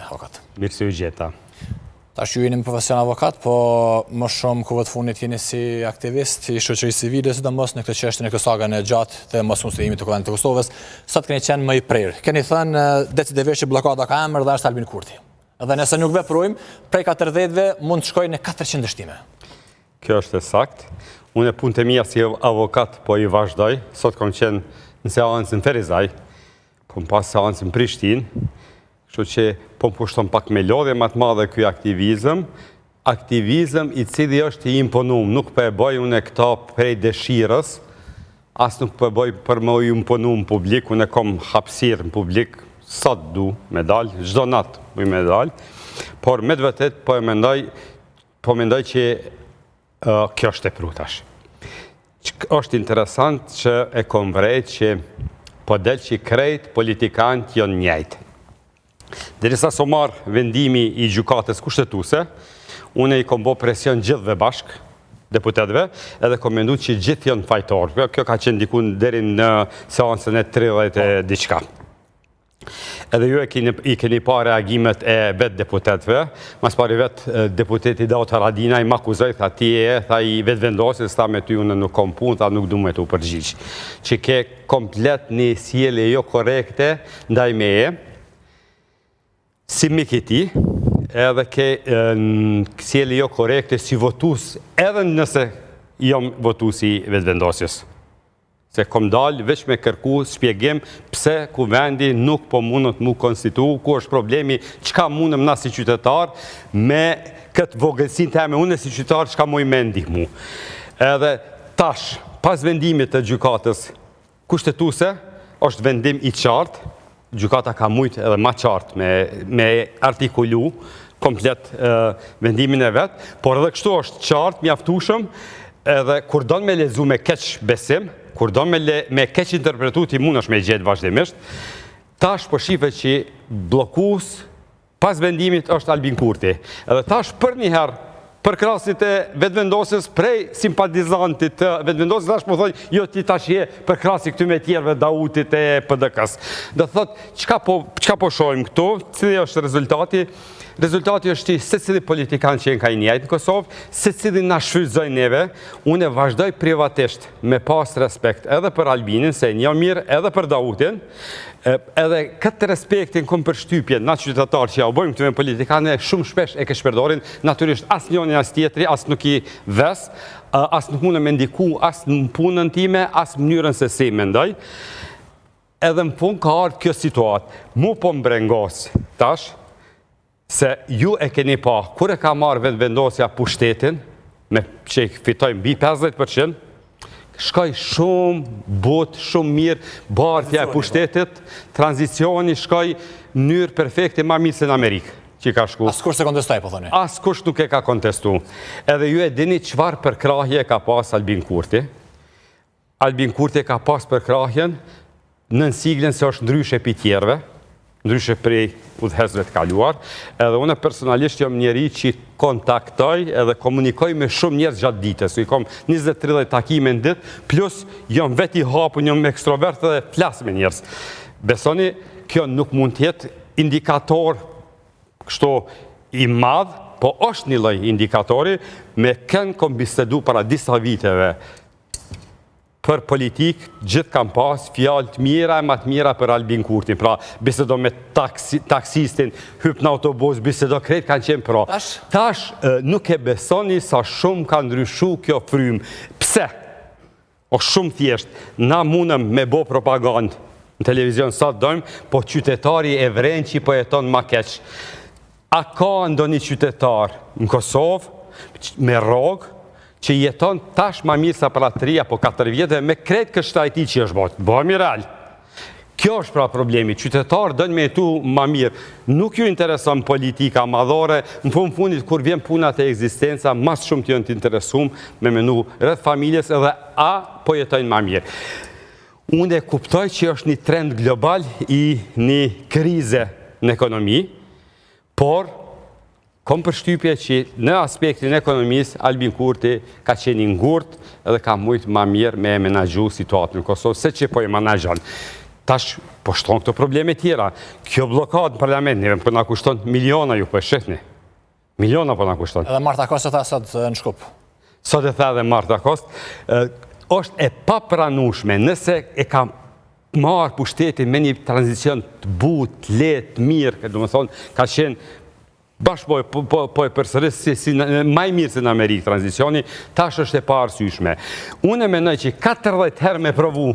avokat. Mirë se u gjeta. Tash ju jeni një profesion avokat, po më shumë kohë të fundit jeni si aktivist i shoqërisë civile, sidomos në këtë çështje në sagën e gjatë të mosmuslimit të Kuvendit të Kosovës. Sot keni qenë më i prerë. Keni thënë decidivisht që bllokada ka emër dhe është Albin Kurti. Dhe nëse nuk veprojmë, prej 40-ve mund të shkojë në 400 dështime. Kjo është e saktë. Unë punët e mia si avokat po i vazhdoj. Sot kam qenë në seancën Ferizaj, po pas seancën Prishtinë. Kështu që po më pushton pak me lodhje më të madhe ky aktivizëm i cili është i imponuar, nuk po e bëj unë këta prej dëshirës, as nuk po e bëj për më u imponu në publik, unë kam hapësirë në publik, sa du me dal, çdo natë më me dal, por me të vërtet po mendoj që kjo është e prutash. Është interesant që e kom vrejt që po del që krejt politikanët janë njëjtë. Derisa so marë vendimi i gjykatës kushtetuese, unë i kom bo presion gjithve bashk, deputetëve, edhe kom mendu që gjithë janë fajtorë. Kjo ka qenë dikun deri në seancën e 30 e diçka. Edhe ju i keni pa reagimet e vetë deputetëve, mas pari vetë deputeti Daut Haradina i m'akuzoj, tha ti tha i vetë vendosis, tha me ty unë nuk kom punë, tha nuk du me të u përgjigj. Që ke komplet një sjellje jo korekte ndaj meje, si mik i ti, edhe ke sjellje jo korekte si votus, edhe nëse jam votus i vetëvendosjes. Se kom dalë veç me kërku shpjegim pse kuvendi nuk po mundët mu konstitu, ku është problemi, çka mundëm na si qytetar, me këtë vogëlsin të eme, unë si qytetar, çka moj me ndihmu. Edhe tash, pas vendimit të gjykatës kushtetuese, është vendim i qartë, gjykata ka mujtë edhe ma qartë me artikulu komplet vendimin e vetë, por edhe kështu është qartë, mjaftueshëm, edhe kur don me lezu me keq besim, kur don me keq interpretu ti mund është me gjetë vazhdimisht, tash po shife që blokus pas vendimit është Albin Kurti. Edhe tash për njëherë, për krasit e vetëvendosjes prej simpatizantit të vetëvendosjes, tash po thonjë, jo ti tash je për krasi këty me tjerëve Dautit e PDK-s. Dhe thot, çka po shohim këtu, cili është rezultati? Rezultati është që se cili politikan që jenë ka i njajtë në Kosovë, se cili na shfrytëzoj neve, unë e vazhdoj privatisht me pas respekt edhe për Albinin, se një mirë edhe për Dautin, edhe këtë respektin kom për shtypje na qytetarë që ja u bojmë këtë me politikane, shumë shpesh e ke shperdorin, natyrisht as njoni as tjetri, as nuk i ves, as nuk mune me ndiku, as në punën time, as mënyrën se si mendoj. Edhe më fund ka ardhur kjo situatë. Mu po mbrengos tash, se ju e keni pa, kur e ka marrë vetëvendosja pushtetin, me që i fitojnë mbi 50%, shkoj shumë botë, shumë mirë, bartja e pushtetit, tranzicioni shkoj mënyrë perfekte ma mirë se në Amerikë, që i ka shku. Askush se kontestoj, po thoni? Askush nuk e ka kontestu. Edhe ju e dini çfarë përkrahje ka pas Albin Kurti. Albin Kurti ka pas përkrahjen në siglën se është ndryshe pi tjerve, ndryshe prej udhëhecëve të kaluar, edhe unë personalisht jam njeri që kontaktoj edhe komunikoj me shumë njerëz gjatë ditës. I kom 20-30 takime në ditë, plus jam vetë i hapur, jam ekstrovert dhe flas me njerëz. Besoni, kjo nuk mund të jetë indikator kështu i madh, po është një lloj indikatori me kënë kom bisedu para disa viteve për politikë, gjithë kam pas fjalë të mira e më të mira për Albin Kurtin. Pra, bisedo me taksistin, hyp në autobus, bisedo krejt kanë qenë pra. Tash nuk e besoni sa shumë ka ndryshu kjo frymë. Pse? O shumë thjesht, na mundëm me bo propagandë në televizion sa të dojmë, po qytetari e vren që i po jeton ma keq. A ka ndonjë qytetar në Kosovë me rrogë, që jeton tash ma mirë sa për 3 apo 4 vjetë me kretë kështë ajti që është botë. Bëmi real. Kjo është pra problemi. Qytetarë dënë me jetu ma mirë. Nuk ju intereson politika madhore, në fundit kur vjen punat e egzistenca, mas shumë të jënë të interesum me menu rreth familjes edhe a po jetojnë ma mirë. Unë e kuptoj që është një trend global i një krize në ekonomi, por kom përshtypje që në aspektin ekonomisë, Albin Kurti ka qenë ngurt edhe ka mujtë ma mirë me menagju situatën në Kosovë, se që po e menagjan. tash po shton këto probleme tjera. Kjo blokadë në parlament, neve po na kushton miliona ju po e shihni. Miliona po na kushton. Edhe Marta Kosta tha sot në Shkup. Sot e tha edhe Marta Kost, është e papranueshme nëse e ka marrë pushtetin me një tranzicion të butë, lehtë, mirë, do të thonë, ka qenë bashkë po e përsëris si maj mirë se në Amerikë tranzicioni, tash është e pa arsyeshme. Unë e mendoj që 40 herë me provu,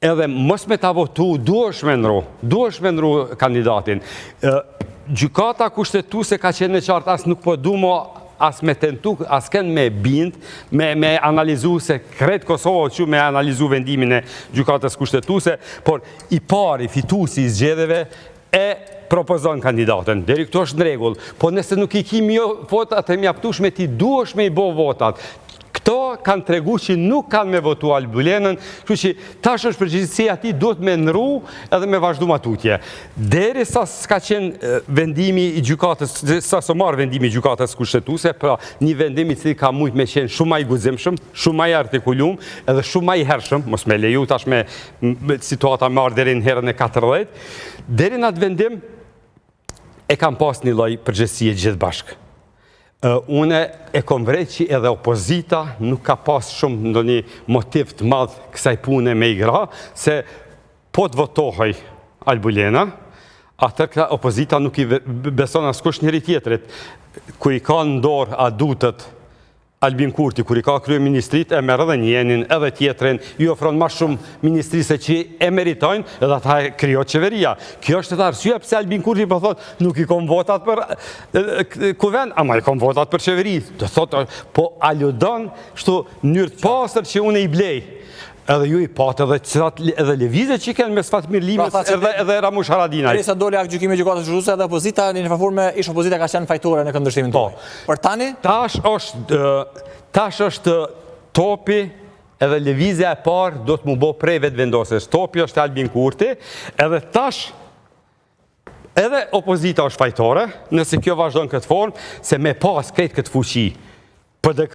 edhe mos me ta votu, duhesh me ndru kandidatin. Gjykata kushtetuese ka qenë në qartë, as nuk po du mo as me tentu, as kënë me bind, me analizu se kretë Kosovë që me analizu vendimin e gjykatës kushtetuese, por i pari fituesi i zgjedhjeve e propozon kandidatën. Deri këto është në rregull, po nëse nuk i kimi votat e mjaftueshme, ti duhesh me i bo votat. Këto kanë tregu që nuk kanë me votu Albulenën, kështu që tash është përgjegjësia ti duhet me ndru edhe me vazhdu matutje. Deri sa s'ka qenë vendimi i gjykatës, sa s'o marrë vendimi i gjykatës kushtetuese, pra një vendim i cili ka mujt me qenë shumë më i guximshëm, shumë më i artikulum, edhe shumë më i hershëm, mos me leju tash me situata marrë deri në herën e 40, deri në atë vendim e kam pas një lloj përgjegjësie gjithë bashkë. Une e kom vrejt që edhe opozita nuk ka pas shumë ndonjë motiv të madh kësaj pune me i gra, se po të votohej Albulena, atër këta opozita nuk i beson askush njëri tjetrit. Kur i ka në dorë adutët Albin Kurti, kur i ka kryeministrit, e merr edhe njënin, edhe tjetrin, ju ofron më shumë ministrise që e meritojnë, edhe ata e krijo qeveria. Kjo është edhe arsyeja pse Albin Kurti po thotë, nuk i kom votat për kuvend, ama i kom votat për qeveri. Do thotë, po aludon kështu mënyrë të pastër që unë i blej. Edhe ju i patë edhe lëvizje që kanë mes Fatmir Limës edhe Ramush Haradinaj. Derisa doli akt gjykimi i gjykatës kushtetuese edhe opozita në një favur ish opozita ka qenë fajtore në këndvështrimin tuaj. Për tani? Tash është topi edhe lëvizja e parë do të mu bo prej vetë vendosjes. Topi është Albin Kurti, edhe tash edhe opozita është fajtore, nëse kjo vazhdon këtë formë, se me pas këtë fuqi.